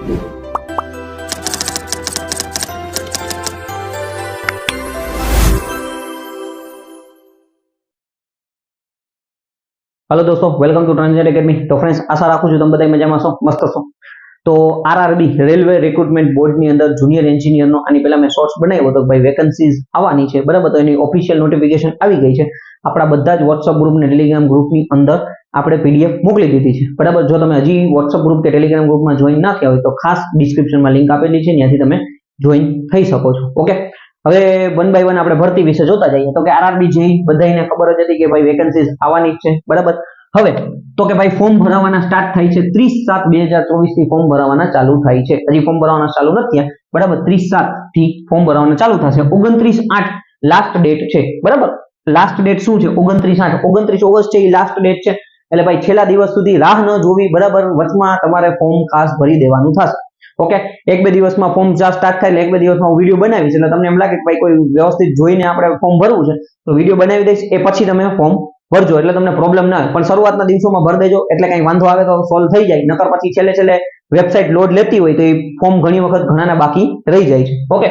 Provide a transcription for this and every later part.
Hello दोस्तों, welcome to transit academy. तो friends, आशा राखું છું તમે બધા મજામાં છો, મસ્ત છો। તો આરઆરબી રેલવે રિક્રુટમેન્ટ બોર્ડની અંદર જુનિયર એન્જિનિયરનો આની પહેલા મેં શોર્ટ્સ બનાવ્યો હતો ભાઈ, વેકેન્સીઝ આવવાની છે બરાબર। તો એની ઓફિશિયલ નોટિફિકેશન આવી ગઈ છે આપણા બધા જ વોટ્સઅપ ગ્રુપ ને ટેલિગ્રામ ગ્રુપની અંદર આપણે પીડીએફ મોકલી દીધી છે બરાબર। જો તમે હજી વોટ્સઅપ ગ્રુપ કે ટેલિગ્રામ ગ્રુપમાં જોઈન ના થયા હોય તો ખાસ ડિસ્ક્રિપ્શનમાં લિંક આપેલી છે, ત્યાંથી તમે જોઈન થઈ શકો છો। ઓકે, હવે વન બાય વન આપણે ભરતી વિશે જોતા જઈએ। તો કે આરઆરબી જે બધાને ખબર જ હતી કે ભાઈ વેકેન્સીઝ આવવાની છે બરાબર। હવે તો કે ભાઈ ફોર્મ ભરવાના સ્ટાર્ટ થાય છે 30/7/2024 થી ફોર્મ ભરવાના ચાલુ થાય છે। હજી ફોર્મ ભરવાના ચાલુ નથી બરાબર। 30/7 થી ફોર્મ ભરવાના ચાલુ થશે। 29/8 લાસ્ટ ડેટ છે બરાબર। લાસ્ટ ડેટ શું છે? 29/8 29 ઓગસ્ટ છે એ લાસ્ટ ડેટ છે। એટલે ભાઈ છેલ્લા દિવસ સુધી રાહ ન જોવી બરાબર। વચમાં તમારે ફોર્મ ખાસ ભરી દેવાનું થશે। ઓકે, એક બે દિવસમાં ફોર્મ સ્ટાર્ટ થાય એટલે એક બે દિવસમાં હું વિડીયો બનાવીશ, એટલે તમને એમ લાગે કે ભાઈ કોઈ વ્યવસ્થિત જોઈને આપણે ફોર્મ ભરવું છે તો વિડીયો બનાવી દઈશ, એ પછી તમે ફોર્મ ભરજો એટલે તમને પ્રોબ્લેમ ના આવે। પણ શરૂઆતના દિવસોમાં ભરી દેજો એટલે કઈ વાંધો આવે તો સોલ્વ થઈ જાય, નકર પછી છેલ્લે વેબસાઇટ લોડ લેતી હોય તો એ ફોર્મ ઘણી વખત ઘણાના બાકી રહી જાય છે। ઓકે,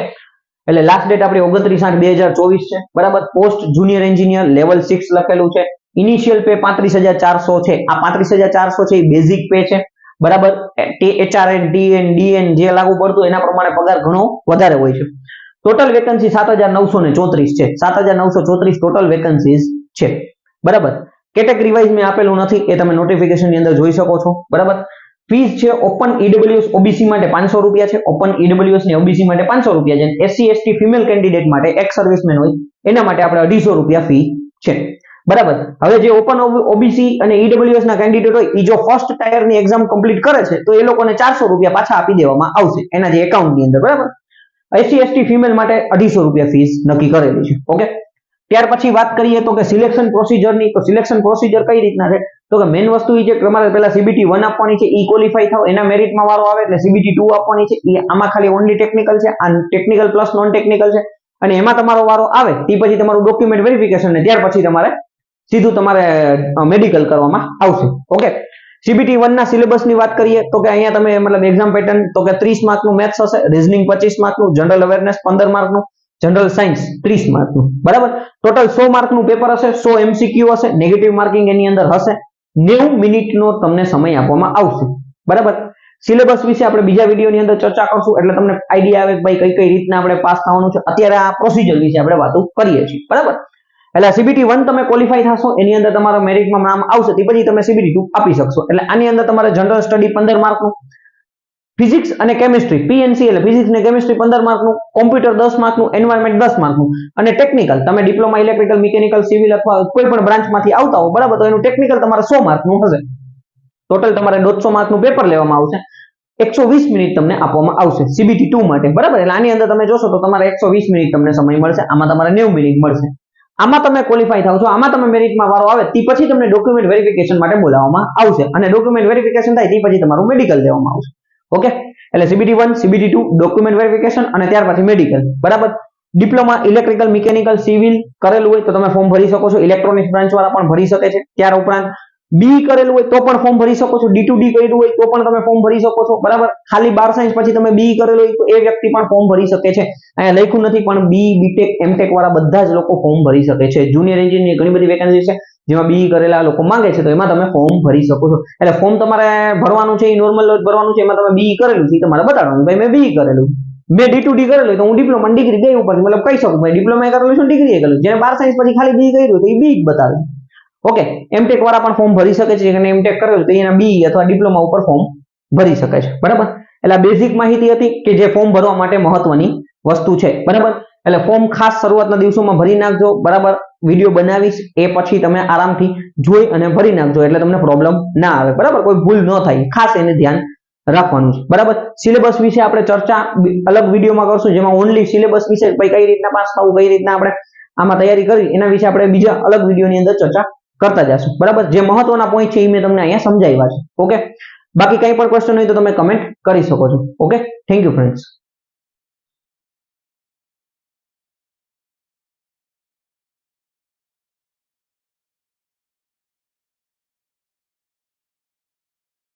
એટલે લાસ્ટ ડેટ આપણી 29/8/2024 છે બરાબર। પોસ્ટ જુનિયર એન્જિનિયર લેવલ 6 લખેલું છે। ઇનિશિયલ પે 35,400 છે। આ 35,400 છે એ બેઝિક પે છે બરાબર। એચઆરએન ટીએન ડીએન જે લાગુ પડતું એના પ્રમાણે પગાર ઘણો વધારે હોય છે। ટોટલ વેકેન્સી 7,934 છે। 7,934 ટોટલ વેકેન્સીઝ છે બરાબર। કેટેગરી વાઇઝ મેં આપેલું નથી, એ તમે નોટિફિકેશન ની અંદર જોઈ શકો છો બરાબર। ફીસ છે ઓપન ઈડબ્લ્યુએસ ઓબીસી માટે 500 રૂપિયા છે। ઓપન ઈડબ્લ્યુએસ ને ઓબીસી માટે 500 રૂપિયા છે। એસસી એસટી ફિમેલ કેન્ડિડેટ માટે એક્સ સર્વિસમેન હોય એના માટે આપણે 250 રૂપિયા ફી છે બરાબર। હવે જે ઓપન ઓબીસી અને ઈડબ્લ્યુએસ ના કેન્ડિડેટ હોય એ જો ફર્સ્ટ ટાયર ની એક્ઝામ કમ્પ્લીટ કરે છે તો એ લોકોને 400 રૂપિયા પાછા આપી દેવામાં આવશે એના જે એકાઉન્ટ ની અંદર બરાબર। એસસી એસટી ફિમેલ માટે 250 રૂપિયા ફીસ નક્કી કરેલી છે। ઓકે, ત્યાર પછી વાત કરીએ તો કે સિલેક્શન પ્રોસિજર ની। તો સિલેક્શન પ્રોસિજર કઈ રીતના છે? તો કે મેઇન વસ્તુ એ છે કે તમારે પહેલા સીબીટી 1 આપવાની છે, ઈ ક્વોલિફાઈ થાવ એના મેરિટમાં વારો આવે એટલે સીબીટી 2 આપવાની છે। એ આમાં ખાલી ઓનલી ટેકનિકલ છે, આ ટેકનિકલ પ્લસ નોન ટેકનિકલ છે, અને એમાં તમારો વારો આવે તે પછી તમારું ડોક્યુમેન્ટ વેરિફિકેશન ને ત્યાર પછી તમારે સીધું તમારે મેડિકલ કરવામાં આવશે। ઓકે, સીબીટી 1 ના સિલેબસ ની વાત કરીએ તો કે અહીંયા તમે મતલબ એક્ઝામ પેટર્ન તો કે 30 માર્ક નું મેથ્સ હશે, રીઝનિંગ 25 માર્ક નું, જનરલ અવેરનેસ 15 માર્ક નું, જનરલ સાયન્સ 30 માર્ક નું બરાબર। ટોટલ 100 માર્ક નું પેપર હશે, 100 એમસીક્યુ હશે, નેગેટિવ માર્કિંગ એની અંદર હશે। 90 મિનિટનો તમને સમય આપવામાં આવશે બરાબર। સિલેબસ વિશે આપણે બીજા વિડીયોની અંદર ચર્ચા કરશું એટલે તમને આઈડિયા આવે કે ભાઈ કઈ રીતના આપણે પાસ થવાનું છે। અત્યારે આ પ્રોસિજર વિશે આપણે વાતો કરીએ છીએ બરાબર। એટલે સીબીટી 1 તમે ક્વોલિફાઈ થશો એની અંદર તમારો મેરિટમાં નામ આવશે તે પછી તમે સીબીટી 2 આપી શકશો। એટલે આની અંદર તમારે જનરલ સ્ટડી 15 માર્ક નું, ફિઝિક્સ અને કેમિસ્ટ્રી પીએનસી એટલે ફિઝિક્સ અને કેમિસ્ટ્રી 15 માર્ક નું, કોમ્પ્યુટર 10 માર્ક નું, એન્વાયરમેન્ટ 10 માર્ક નું, અને ટેકનિકલ તમે ડિપ્લોમા ઇલેક્ટ્રિકલ મિકેનિકલ સિવિલ અથવા કોઈ પણ બ્રાન્ચમાંથી આવતા હો બરાબર તો એનું ટેકનિકલ તમારે 100 માર્ક નું હશે। ટોટલ તમારે 150 માર્ક નું પેપર લેવામાં આવશે। 120 મિનિટ તમને આપવામાં આવશે સીબીટી 2 માટે બરાબર। એટલે આની અંદર તમે જોશો તો તમારે 120 મિનિટ તમને સમય મળશે, આમાં તમારે 90 મિનિટ મળશે। આમાં તમે ક્વોલિફાઈ થાવ છો, આમાં તમે મેરિટમાં વારો આવે તે પછી તમને ડોક્યુમેન્ટ વેરિફિકેશન માટે બોલાવવામાં આવશે, અને ડોક્યુમેન્ટ વેરિફિકેશન થાય તે પછી તમારું મેડિકલ લેવામાં આવશે। ઓકે, એટલે સીબીટી 1 સીબીટી 2 ડોક્યુમેન્ટ વેરિફિકેશન અને ત્યાર પછી મેડિકલ બરાબર। ડિપ્લોમા ઇલેક્ટ્રિકલ મિકેનિકલ સિવિલ કરેલું હોય તો તમે ફોર્મ ભરી શકો છો, ઇલેક્ટ્રોનિક્સ બ્રાન્ચ વાળા પણ ભરી શકે છે। ત્યાર ઉપરાંત બી કરેલું હોય તો પણ ફોર્મ ભરી શકો છો, ડી કર્યું હોય તો પણ તમે ફોર્મ ભરી શકો છો બરાબર। ખાલી 12 સાયન્સ પછી તમે બી કરેલું હોય તો એ વ્યક્તિ પણ ફોર્મ ભરી શકે છે। અહીંયા લખ્યું નથી પણ બી બીટેક એમટેક વાળા બધા જ લોકો ફોર્મ ભરી શકે છે। જુનિયર એન્જિનિયર ઘણી બધી વેકેન્સી છે જેમાં બી કરેલા લોકો માંગે છે તો એમાં તમે ફોર્મ ભરી શકો છો। એટલે ફોર્મ તમારે ભરવાનું છે એ નોર્મલ ભરવાનું છે, એમાં તમે બી કરેલું છે તમારે બતાવવાનું ભાઈ મેં બી કરેલું, મેં ડી કરેલું તો હું ડિપ્લોમા ડિગ્રી ગઈ ઉપર મતલબ કહી શકું ભાઈ ડિપ્લોમા કરેલું છે, ડિગ્રી કરેલું, જેને 12 સાયન્સ પછી ખાલી બી કર્યું તો એ બી જ બતાવે। ઓકે, એમટેક વાળા પણ ફોર્મ ભરી શકે છે, અને એમટેક કરેલું તો એના બી અથવા ડિપ્લોમા ઉપર ફોર્મ ભરી શકે છે બરાબર। એટલે બેઝિક માહિતી હતી કે જે ફોર્મ ભરવા માટે મહત્વની વસ્તુ છે બરાબર। એટલે ફોર્મ ખાસ શરૂઆતના દિવસોમાં ભરી નાખજો બરાબર। વિડીયો બનાવીશ એ પછી તમે આરામથી જોઈ અને ભરી નાખજો એટલે તમને પ્રોબ્લેમ ના આવે બરાબર, કોઈ ભૂલ ન થાય, ખાસ એને ધ્યાન રાખવાનું છે બરાબર। સિલેબસ વિશે આપણે ચર્ચા અલગ વિડીયોમાં કરશું જેમાં ઓનલી સિલેબસ વિશે કઈ રીતના પાસ થવું, કઈ રીતના આપણે આમાં તૈયારી કરી એના વિશે આપણે બીજા અલગ વિડીયોની અંદર ચર્ચા કરતા જશું બરાબર। જે મહત્વના પોઈન્ટ છે એ મેં તમને અહીંયા સમજાવ્યા છે। ઓકે, બાકી કઈ પણ ક્વેશ્ચન હોય તો તમે કમેન્ટ કરી શકો છો। Okay, thank you friends.